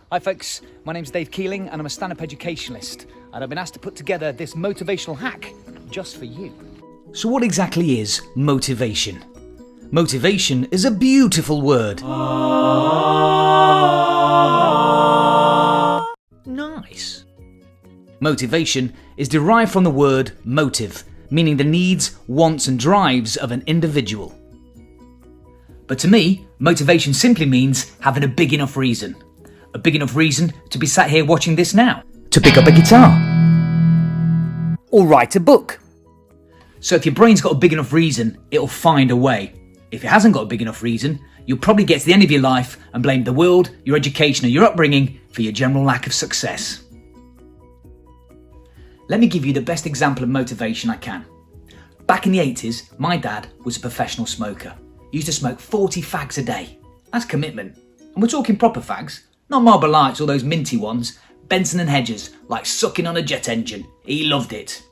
Hi folks, my name's Dave Keeling and I'm a stand-up educationalist, and I've been asked to put together this motivational hack just for you. So what exactly is motivation? Motivation is a beautiful word. Nice. Motivation is derived from the word motive, meaning the needs, wants and drives of an individual. But to me, motivation simply means having a big enough reason. A big enough reason to be sat here watching this now. To pick up a guitar. Or write a book. So if your brain's got a big enough reason, it'll find a way. If it hasn't got a big enough reason, you'll probably get to the end of your life and blame the world, your education or your upbringing for your general lack of success. Let me give you the best example of motivation I can. Back in the 80s, my dad was a professional smoker. He used to smoke 40 fags a day. That's commitment. And we're talking proper fags, not Marlboro Lights or those minty ones, Benson and Hedges, like sucking on a jet engine. He loved it.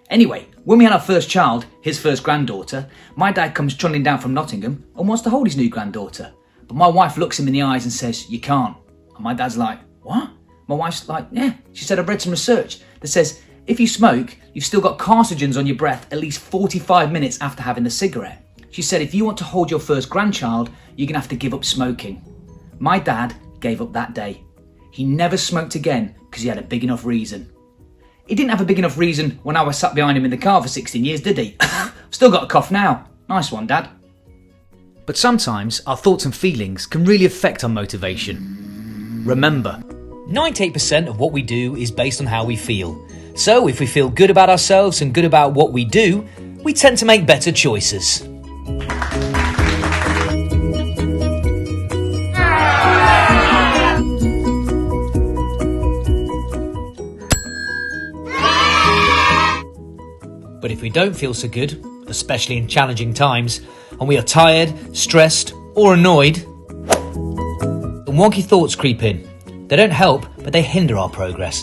Anyway, when we had our first child, his first granddaughter, my dad comes trundling down from Nottingham and wants to hold his new granddaughter. But my wife looks him in the eyes and says, "You can't." And my dad's like, "What?" My wife's like, "Yeah." She said, "I've read some research that says if you smoke, you've still got carcinogens on your breath at least 45 minutes after having the cigarette." She said, "If you want to hold your first grandchild, you're going to have to give up smoking." My dad gave up that day. He never smoked again because he had a big enough reason. He didn't have a big enough reason when I was sat behind him in the car for 16 years, did he? Still got a cough now. Nice one, Dad. But sometimes our thoughts and feelings can really affect our motivation. Remember, 98% of what we do is based on how we feel. So if we feel good about ourselves and good about what we do, we tend to make better choices. But if we don't feel so good, especially in challenging times, and we are tired, stressed, or annoyed, the wonky thoughts creep in. They don't help, but they hinder our progress.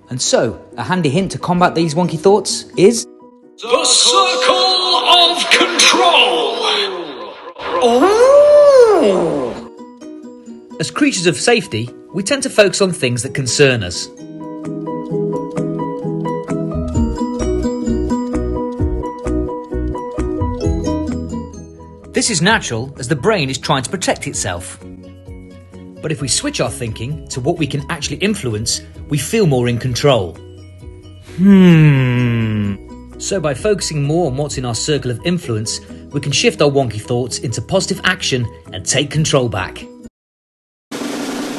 And so, a handy hint to combat these wonky thoughts is the circle of control. as creatures of safety, we tend to focus on things that concern us. This is natural as the brain is trying to protect itself. But if we switch our thinking to what we can actually influence, we feel more in control. So by focusing more on what's in our circle of influence, we can shift our wonky thoughts into positive action and take control back.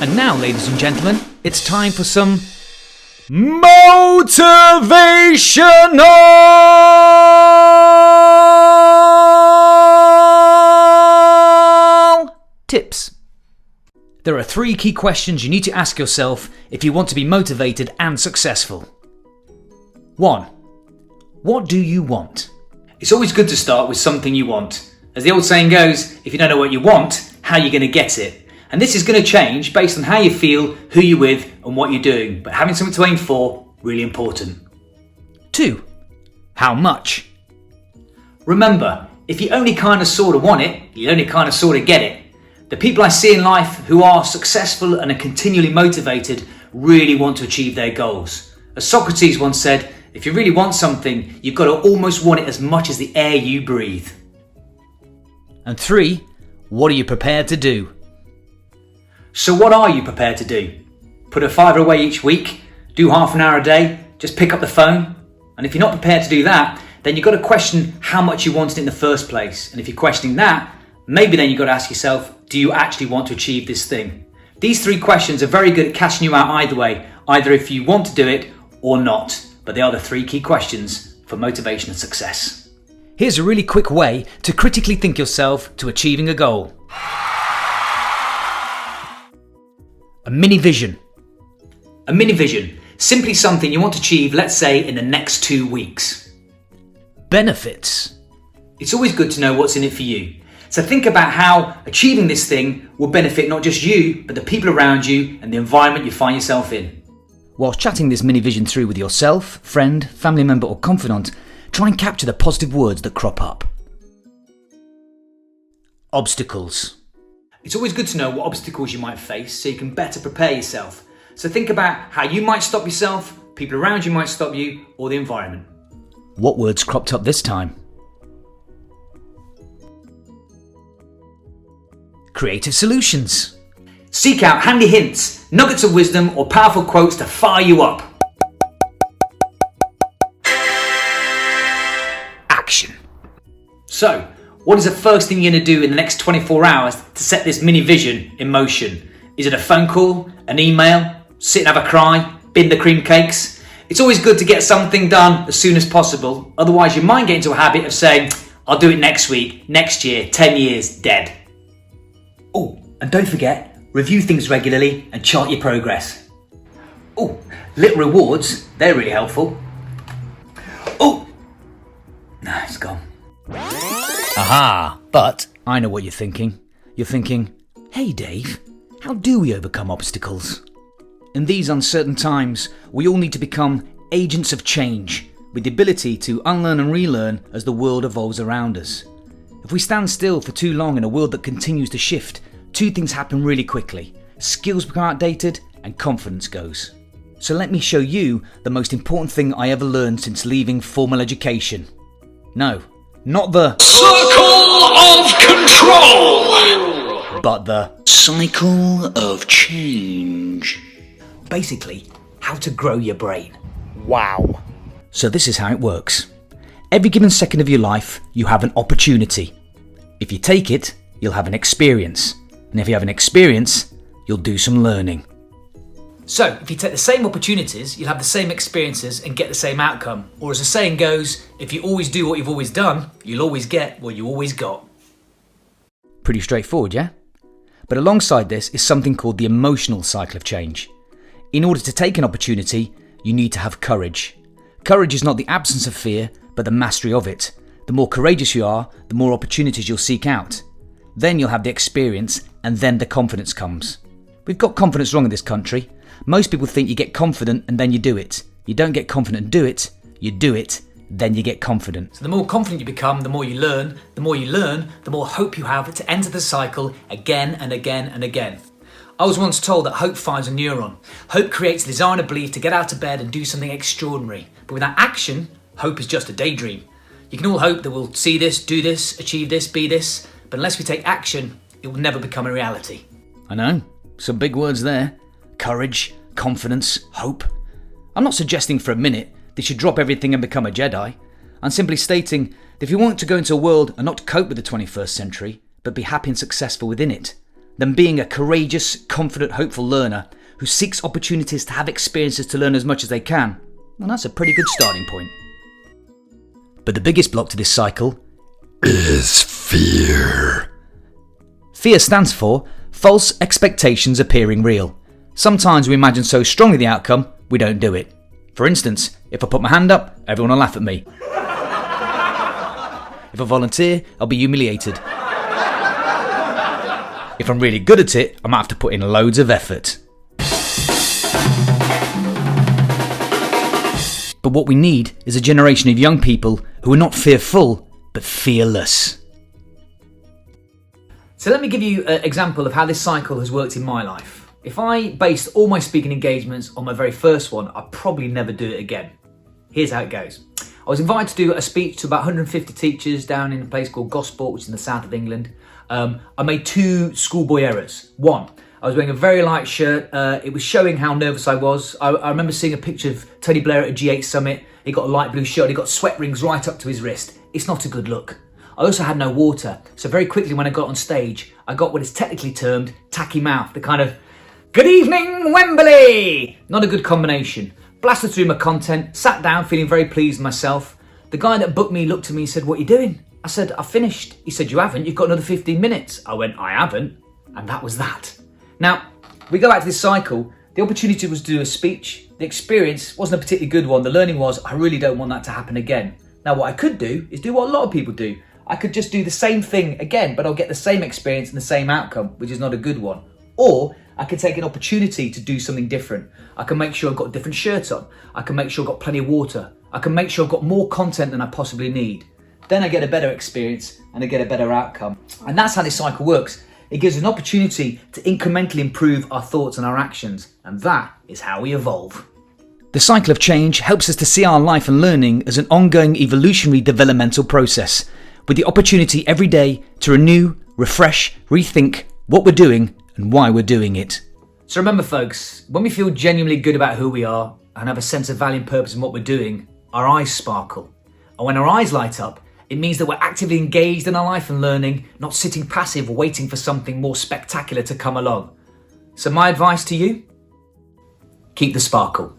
and now, ladies and gentlemen, it's time for some motivational tips. There are 3 key questions you need to ask yourself if you want to be motivated and successful. 1. What do you want? It's always good to start with something you want. As the old saying goes, if you don't know what you want, how are you going to get it? And this is going to change based on how you feel, who you're with and what you're doing. But having something to aim for, really important. 2. How much? Remember, if you only kind of sort of want it, you only kind of sort of get it. The people I see in life who are successful and are continually motivated really want to achieve their goals. As Socrates once said, if you really want something, you've got to almost want it as much as the air you breathe. And 3. What are you prepared to do? So what are you prepared to do? Put a £5 away each week, do half an hour a day, just pick up the phone? And if you're not prepared to do that, then you've got to question how much you wanted in the first place. And if you're questioning that, maybe then you've got to ask yourself, do you actually want to achieve this thing? These 3 questions are very good at catching you out either way, either if you want to do it or not. But they are the 3 key questions for motivation and success. Here's a really quick way to critically think yourself to achieving a goal. A mini vision. A mini vision, simply something you want to achieve, let's say, in the next 2 weeks. Benefits. It's always good to know what's in it for you. So think about how achieving this thing will benefit not just you, but the people around you and the environment you find yourself in. Whilst chatting this mini vision through with yourself, friend, family member or confidant, Try and capture the positive words that crop up. Obstacles. It's always good to know what obstacles you might face so you can better prepare yourself. So think about how you might stop yourself, people around you might stop you, or the environment. What words cropped up this time? Creative solutions. Seek out handy hints, nuggets of wisdom, or powerful quotes to fire you up. Action. So, what is the first thing you're going to do in the next 24 hours to set this mini vision in motion? Is it a phone call, an email, sit and have a cry, bin the cream cakes? It's always good to get something done as soon as possible, otherwise you might get into a habit of saying, I'll do it next week, next year, 10 years, dead. Oh, and don't forget, review things regularly and chart your progress. Oh, little rewards, they're really helpful. Oh, nah, it's gone. Aha, but I know what you're thinking. You're thinking, hey Dave, how do we overcome obstacles? In these uncertain times, we all need to become agents of change, with the ability to unlearn and relearn as the world evolves around us. If we stand still for too long in a world that continues to shift, two things happen really quickly. Skills become outdated and confidence goes. So let me show you the most important thing I ever learned since leaving formal education. No, not the Circle of control! but the Cycle of change. Basically, how to grow your brain. wow. So this is how it works. Every given second of your life, you have an opportunity. If you take it, you'll have an experience. And if you have an experience, you'll do some learning. So, if you take the same opportunities, you'll have the same experiences and get the same outcome. Or as the saying goes, if you always do what you've always done, you'll always get what you always got. Pretty straightforward, yeah? But alongside this is something called the emotional cycle of change. In order to take an opportunity, you need to have courage. Courage is not the absence of fear, but the mastery of it. The more courageous you are, the more opportunities you'll seek out. Then you'll have the experience, and then the confidence comes. We've got confidence wrong in this country. Most people think you get confident and then you do it. You don't get confident and do it, you do it, then you get confident. So the more confident you become, the more you learn. The more you learn, the more hope you have to enter the cycle again and again and again. I was once told that hope fires a neuron. Hope creates the desire and a belief to get out of bed and do something extraordinary. But without action, hope is just a daydream. You can all hope that we'll see this, do this, achieve this, be this, but unless we take action, it will never become a reality. I know, some big words there. Courage, confidence, hope. I'm not suggesting for a minute they should drop everything and become a Jedi. I'm simply stating that if you want to go into a world and not cope with the 21st century, but be happy and successful within it, then being a courageous, confident, hopeful learner who seeks opportunities to have experiences to learn as much as they can, well, that's a pretty good starting point. But the biggest block to this cycle is fear. Fear stands for false expectations appearing real. Sometimes we imagine so strongly the outcome, we don't do it. For instance, if I put my hand up, everyone will laugh at me. If I volunteer, I'll be humiliated. If I'm really good at it, I might have to put in loads of effort. But what we need is a generation of young people who are not fearful, but fearless. So let me give you an example of how this cycle has worked in my life. If I based all my speaking engagements on my very first one, I'd probably never do it again. Here's how it goes. I was invited to do a speech to about 150 teachers down in a place called Gosport, which is in the south of England. I made two schoolboy errors. One, I was wearing a very light shirt. It was showing how nervous I was. I remember seeing a picture of Tony Blair at a G8 summit. He got a light blue shirt. He got sweat rings right up to his wrist. It's not a good look. I also had no water. So very quickly when I got on stage, I got what is technically termed tacky mouth. The kind of, good evening, Wembley! Not a good combination. Blasted through my content, sat down feeling very pleased with myself. The guy that booked me looked at me and said, what are you doing? I said, I finished. He said, you haven't? You've got another 15 minutes. I went, I haven't. And that was that. Now, we go back to this cycle. The opportunity was to do a speech. The experience wasn't a particularly good one. The learning was, I really don't want that to happen again. Now, what I could do is do what a lot of people do. I could just do the same thing again, but I'll get the same experience and the same outcome, which is not a good one. Or I could take an opportunity to do something different. I can make sure I've got a different shirt on. I can make sure I've got plenty of water. I can make sure I've got more content than I possibly need. Then I get a better experience and I get a better outcome. And that's how this cycle works. It gives us an opportunity to incrementally improve our thoughts and our actions. And that is how we evolve. The cycle of change helps us to see our life and learning as an ongoing evolutionary developmental process, with the opportunity every day to renew, refresh, rethink what we're doing and why we're doing it. So remember folks, when we feel genuinely good about who we are and have a sense of value and purpose in what we're doing, our eyes sparkle. And when our eyes light up, it means that we're actively engaged in our life and learning, not sitting passive waiting for something more spectacular to come along. So my advice to you, keep the sparkle.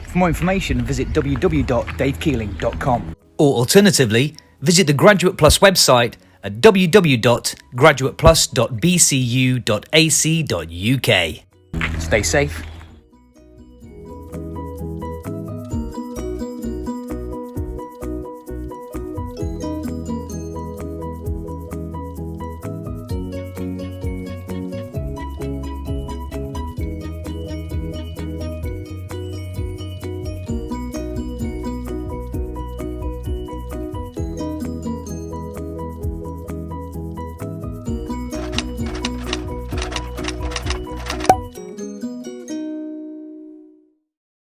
For more information, visit www.davekeeling.com. Or alternatively, visit the Graduate Plus website at www.graduateplus.bcu.ac.uk. Stay safe,